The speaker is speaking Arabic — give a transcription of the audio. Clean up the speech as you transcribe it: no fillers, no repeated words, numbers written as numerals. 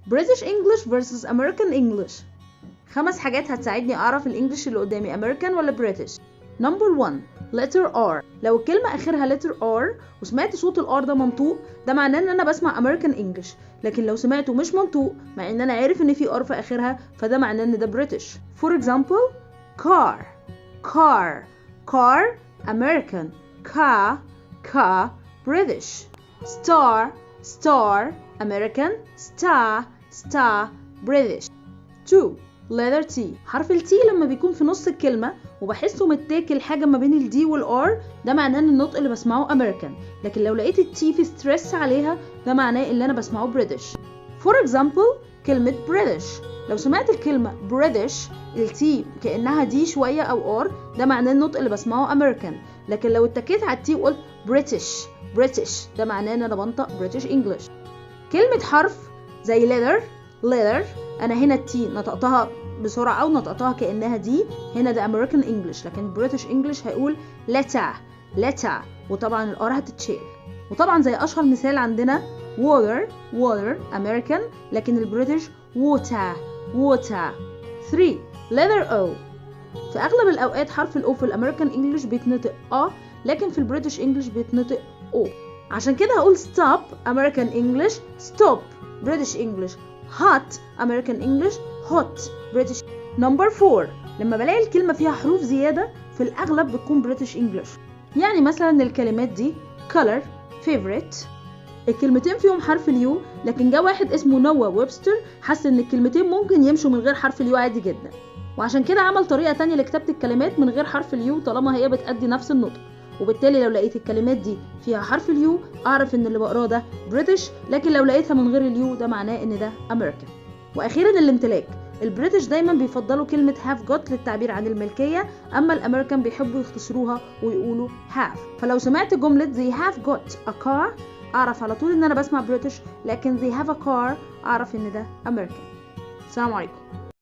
British English versus American English. 5 حاجات هتساعدني أعرف الإنجليش اللي قدامي American ولا British. Number 1 letter R. لو الكلمة آخرها letter R وسمعت صوت الR ده منطوق، ده معناه إن أنا بسمع American English. لكن لو سمعته مش منطوق مع إن أنا عارف إن في R في آخرها، فده معناه إن ده British. For example car car car American car British. star star American star British. 2 letter T. حرف ال T لما بيكون في نص الكلمة وبحسه متاكل حاجة ما بين ال D وال R، ده معناه ان النطق اللي بسمعه American. لكن لو لقيت ال T في ستريس عليها، ده معناه اللي انا بسمعه British. For example كلمة British. لو سمعت الكلمة British ال T كأنها D شوية أو R، ده معناه النطق اللي بسمعه American. لكن لو اتكيت على ال T وقلت British ده معناه ان انا بنطق British English. كلمة حرف زي letter انا هنا التي نطقتها بسرعة او نطقتها كأنها دي، هنا ده American English. لكن British English هيقول letter وطبعا الار هتتشال. وطبعا زي اشهر مثال عندنا water American، لكن البريتش water. 3 letter O. في اغلب الاوقات حرف الاو في الامريكان انجلش بيتنطق لكن في البريتش انجلش بيتنطق او. عشان كده هقول stop American English stop British English، hot American English hot British. Number 4 لما بلاقي الكلمة فيها حروف زيادة في الأغلب بتكون British English. يعني مثلا الكلمات دي color favorite، الكلمتين فيهم حرف اليو، لكن جا واحد اسمه نوا ويبستر حس ان الكلمتين ممكن يمشوا من غير حرف اليو عادي جدا، وعشان كده عمل طريقة تانية لكتابة الكلمات من غير حرف اليو طالما هي بتأدي نفس النطق. وبالتالي لو لقيت الكلمات دي فيها حرف اليو اعرف ان اللي بقراه ده بريتش، لكن لو لقيتها من غير اليو ده معناه ان ده امريكان. واخيرا الامتلاك. البريتش دايما بيفضلوا كلمة have got للتعبير عن الملكية، اما الامريكان بيحبوا يختصروها ويقولوا have. فلو سمعت جملة they have got a car اعرف على طول ان انا بسمع بريتش، لكن they have a car اعرف ان ده امريكان. السلام عليكم.